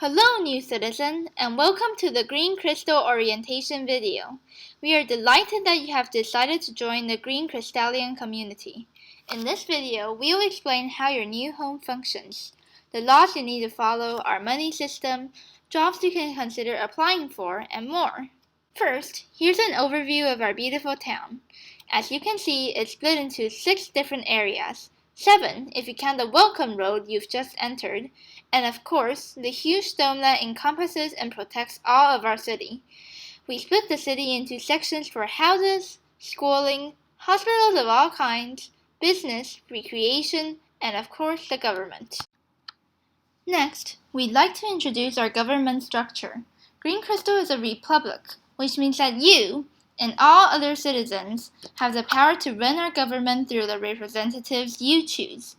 Hello, new citizen, and welcome to the Green Crystal orientation video. We are delighted that you have decided to join the Green Crystallian community. In this video, we will explain how your new home functions, the laws you need to follow, our money system, jobs you can consider applying for, and more. First, here's an overview of our beautiful town. As you can see, it's split into 6 different areas. 7 if you count the welcome road you've just entered, and of course, the huge dome that encompasses and protects all of our city. We split the city into sections for houses, schooling, hospitals of all kinds, business, recreation, and of course the government. Next, we'd like to introduce our government structure. Green Crystal is a republic, which means that you, and all other citizens, have the power to run our government through the representatives you choose.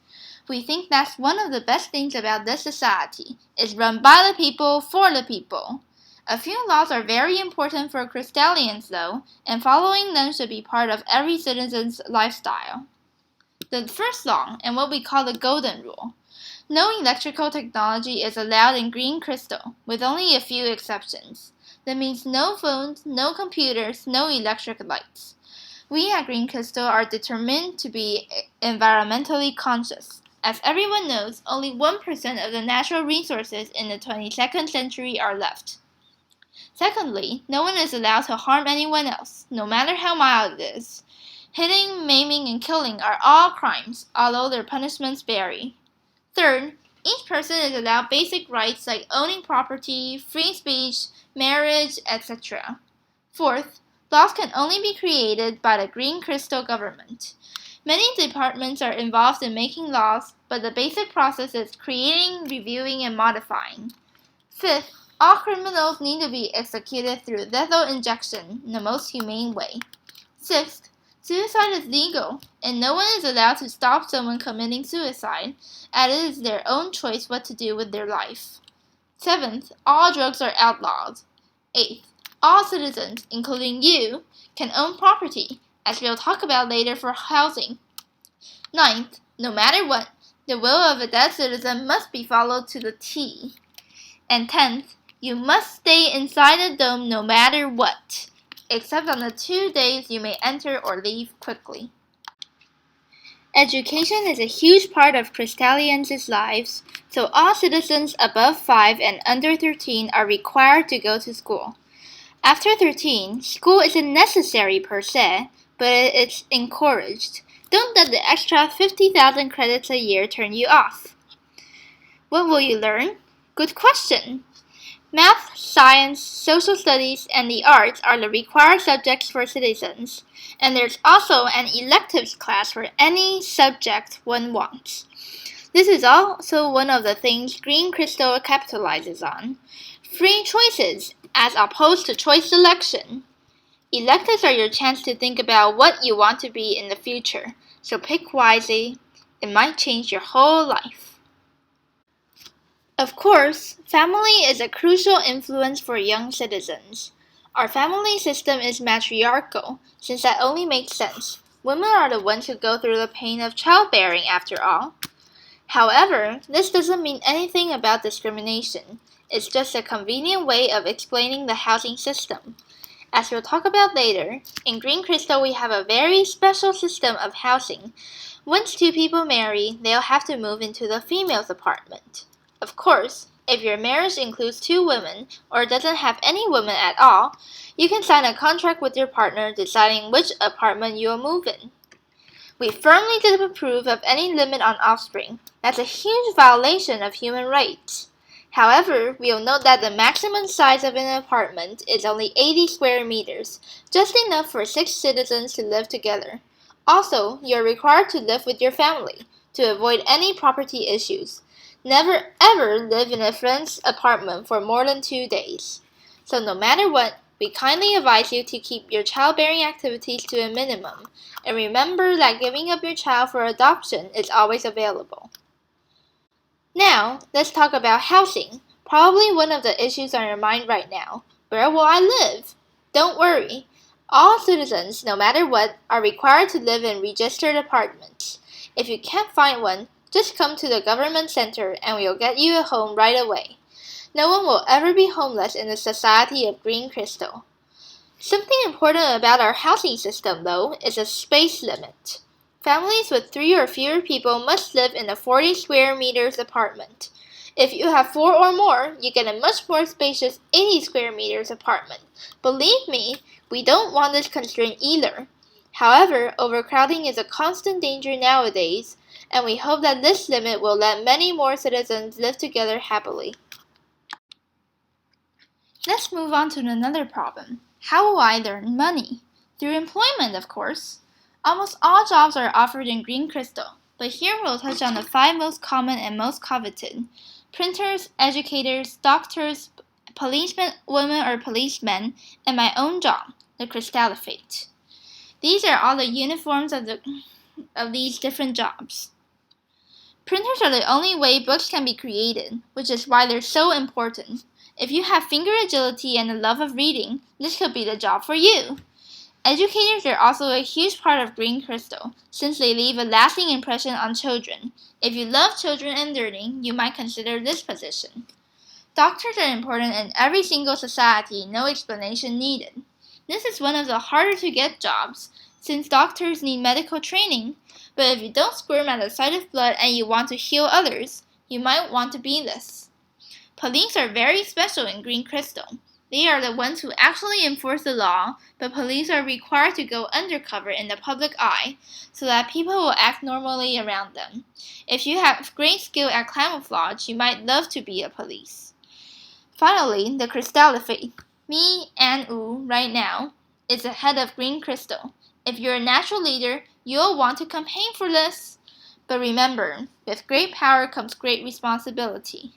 We think that's one of the best things about this society. It's run by the people, for the people. A few laws are very important for Crystallians though, and following them should be part of every citizen's lifestyle. The first law, and what we call the Golden Rule. No electrical technology is allowed in Green Crystal, with only a few exceptions. That means no phones, no computers, no electric lights. We at Green Crystal are determined to be environmentally conscious. As everyone knows, only 1% of the natural resources in the 22nd century are left. Secondly, no one is allowed to harm anyone else, no matter how mild it is. Hitting, maiming, and killing are all crimes, although their punishments vary. Third, each person is allowed basic rights like owning property, free speech, marriage, etc. Fourth, laws can only be created by the Green Crystal government. Many departments are involved in making laws, but the basic process is creating, reviewing, and modifying. Fifth, all criminals need to be executed through lethal injection in the most humane way. Sixth, suicide is legal, and no one is allowed to stop someone committing suicide, as it is their own choice what to do with their life. Seventh, all drugs are outlawed. Eighth, all citizens, including you, can own property, as we'll talk about later for housing. Ninth, no matter what, the will of a dead citizen must be followed to the T. And 10th, you must stay inside the dome no matter what, except on the 2 days you may enter or leave quickly. Education is a huge part of Crystallians' lives, so all citizens above 5 and under 13 are required to go to school. After 13, school isn't necessary per se, but it's encouraged. Don't let the extra 50,000 credits a year turn you off. What will you learn? Good question. Math, science, social studies, and the arts are the required subjects for citizens, and there's also an electives class for any subject one wants. This is also one of the things Green Crystal capitalizes on. Free choices, as opposed to choice selection. Electives are your chance to think about what you want to be in the future, so pick wisely. It might change your whole life. Of course, family is a crucial influence for young citizens. Our family system is matriarchal, since that only makes sense. Women are the ones who go through the pain of childbearing, after all. However, this doesn't mean anything about discrimination. It's just a convenient way of explaining the housing system. As we'll talk about later, in Green Crystal we have a very special system of housing. Once 2 people marry, they'll have to move into the female's apartment. Of course, if your marriage includes 2 women, or doesn't have any women at all, you can sign a contract with your partner deciding which apartment you will move in. We firmly disapprove of any limit on offspring. That's a huge violation of human rights. However, we'll note that the maximum size of an apartment is only 80 square meters, just enough for 6 citizens to live together. Also, you're required to live with your family, to avoid any property issues. Never ever live in a friend's apartment for more than 2 days. So no matter what, we kindly advise you to keep your childbearing activities to a minimum, and remember that giving up your child for adoption is always available. Now, let's talk about housing, probably one of the issues on your mind right now. Where will I live? Don't worry. All citizens, no matter what, are required to live in registered apartments. If you can't find one, just come to the government center and we'll get you a home right away. No one will ever be homeless in the society of Green Crystal. Something important about our housing system, though, is a space limit. Families with 3 or fewer people must live in a 40 square meters apartment. If you have 4 or more, you get a much more spacious 80 square meters apartment. Believe me, we don't want this constraint either. However, overcrowding is a constant danger nowadays, and we hope that this limit will let many more citizens live together happily. Let's move on to another problem. How will I earn money? Through employment, of course. Almost all jobs are offered in Green Crystal, but here we'll touch on the 5 most common and most coveted: printers, educators, doctors, policemen, women or policemen, and my own job, the Crystallifate. These are all the uniforms of these different jobs. Printers are the only way books can be created, which is why they're so important. If you have finger agility and a love of reading, this could be the job for you. Educators are also a huge part of Green Crystal, since they leave a lasting impression on children. If you love children and learning, you might consider this position. Doctors are important in every single society, no explanation needed. This is one of the harder to get jobs, since doctors need medical training, but if you don't squirm at the sight of blood and you want to heal others, you might want to be this. Police are very special in Green Crystal. They are the ones who actually enforce the law, but police are required to go undercover in the public eye so that people will act normally around them. If you have great skill at camouflage, you might love to be a police. Finally, the Crystallifate. Me, Ann Wu, right now, is the head of Green Crystal. If you're a natural leader, you'll want to campaign for this. But remember, with great power comes great responsibility.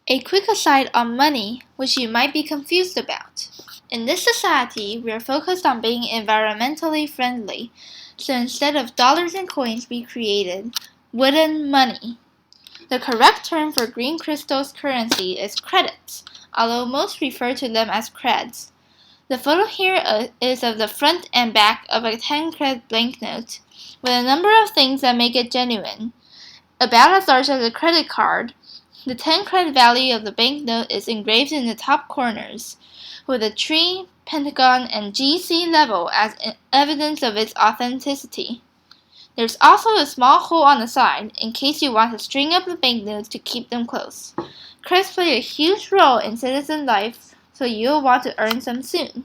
A quick aside on money, which you might be confused about. In this society, we are focused on being environmentally friendly, so instead of dollars and coins, we created wooden money. The correct term for Green Crystal's currency is credits, although most refer to them as creds. The photo here is of the front and back of a 10 cred banknote, with a number of things that make it genuine. About as large as a credit card, the 10 cred value of the banknote is engraved in the top corners, with a tree, pentagon, and GC level as evidence of its authenticity. There's also a small hole on the side, in case you want to string up the banknotes to keep them close. Creds play a huge role in citizen life, so you'll want to earn some soon.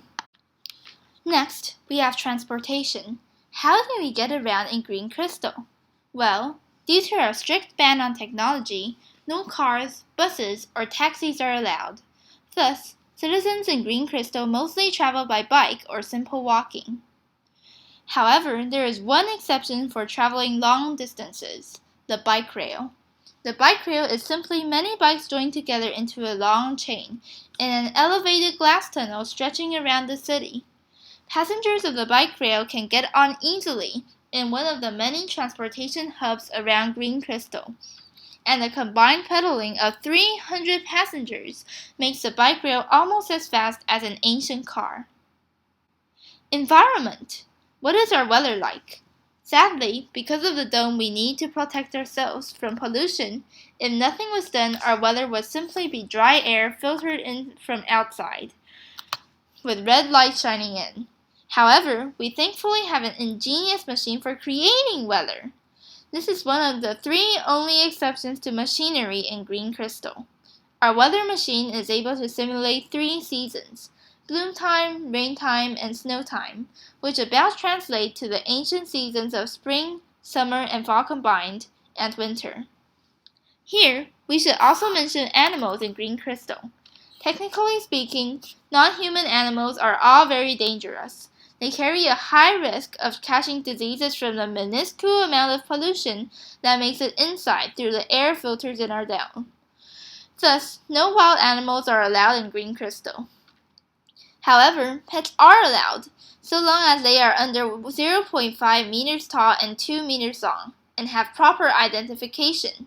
Next, we have transportation. How do we get around in Green Crystal? Well, due to our strict ban on technology, no cars, buses, or taxis are allowed. Thus, citizens in Green Crystal mostly travel by bike or simple walking. However, there is one exception for traveling long distances: the bike rail. The bike rail is simply many bikes joined together into a long chain in an elevated glass tunnel stretching around the city. Passengers of the bike rail can get on easily in one of the many transportation hubs around Green Crystal, and the combined pedaling of 300 passengers makes the bike rail almost as fast as an ancient car. Environment. What is our weather like? Sadly, because of the dome we need to protect ourselves from pollution, if nothing was done, our weather would simply be dry air filtered in from outside, with red light shining in. However, we thankfully have an ingenious machine for creating weather. This is one of the 3 only exceptions to machinery in Green Crystal. Our weather machine is able to simulate 3 seasons: bloom time, rain time, and snow time, which about translate to the ancient seasons of spring, summer, and fall combined, and winter. Here, we should also mention animals in Green Crystal. Technically speaking, non-human animals are all very dangerous. They carry a high risk of catching diseases from the minuscule amount of pollution that makes it inside through the air filters in our dome. Thus, no wild animals are allowed in Green Crystal. However, pets are allowed, so long as they are under 0.5 meters tall and 2 meters long, and have proper identification.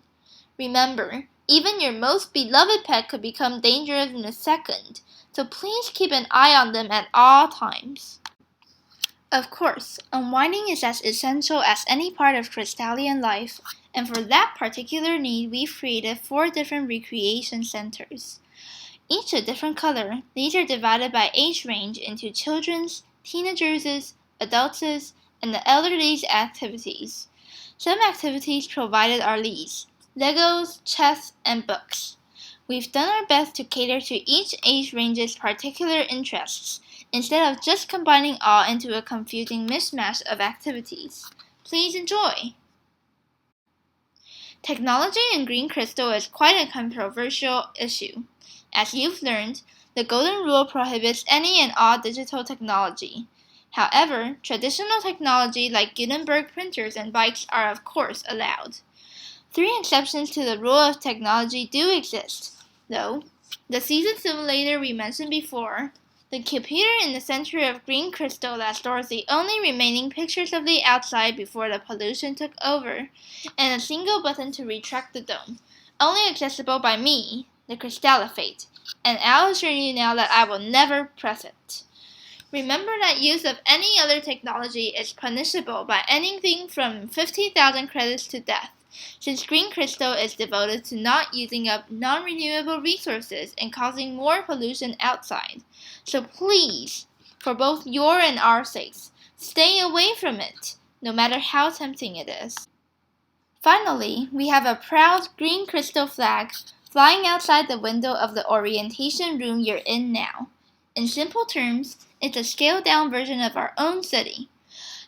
Remember, even your most beloved pet could become dangerous in a second, so please keep an eye on them at all times. Of course, unwinding is as essential as any part of Crystallian life, and for that particular need, we've created 4 different recreation centers. Each a different color, these are divided by age range into children's, teenagers', adults', and the elderly's activities. Some activities provided are these: Legos, chess, and books. We've done our best to cater to each age range's particular interests, instead of just combining all into a confusing mismatch of activities. Please enjoy! Technology in Green Crystal is quite a controversial issue. As you've learned, the Golden Rule prohibits any and all digital technology. However, traditional technology like Gutenberg printers and bikes are of course allowed. 3 exceptions to the rule of technology do exist, though. The season simulator we mentioned before, the computer in the center of Green Crystal that stores the only remaining pictures of the outside before the pollution took over, and a single button to retract the dome, only accessible by me, the Crystallifate, and I'll assure you now that I will never press it. Remember that use of any other technology is punishable by anything from 50,000 credits to death, since Green Crystal is devoted to not using up non-renewable resources and causing more pollution outside. So please, for both your and our sakes, stay away from it, no matter how tempting it is. Finally, we have a proud Green Crystal flag flying outside the window of the orientation room you're in now. In simple terms, it's a scaled-down version of our own city.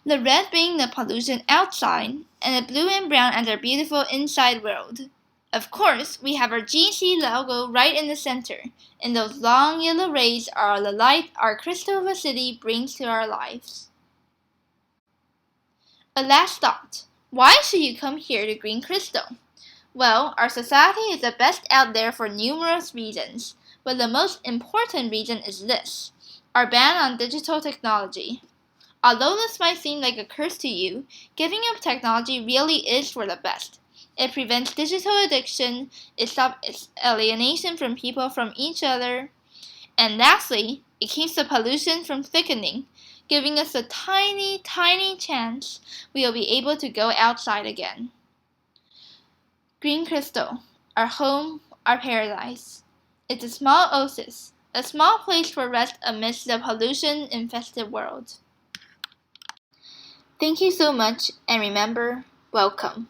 The red being the pollution outside, and the blue and brown as our beautiful inside world. Of course, we have our GC logo right in the center, and those long yellow rays are the light our crystal of a city brings to our lives. A last thought. Why should you come here to Green Crystal? Well, our society is the best out there for numerous reasons, but the most important reason is this: our ban on digital technology. Although this might seem like a curse to you, giving up technology really is for the best. It prevents digital addiction, it stops alienation from people from each other, and lastly, it keeps the pollution from thickening, giving us a tiny, tiny chance we will be able to go outside again. Green Crystal, our home, our paradise. It's a small oasis, a small place for rest amidst the pollution-infested world. Thank you so much, and remember, welcome.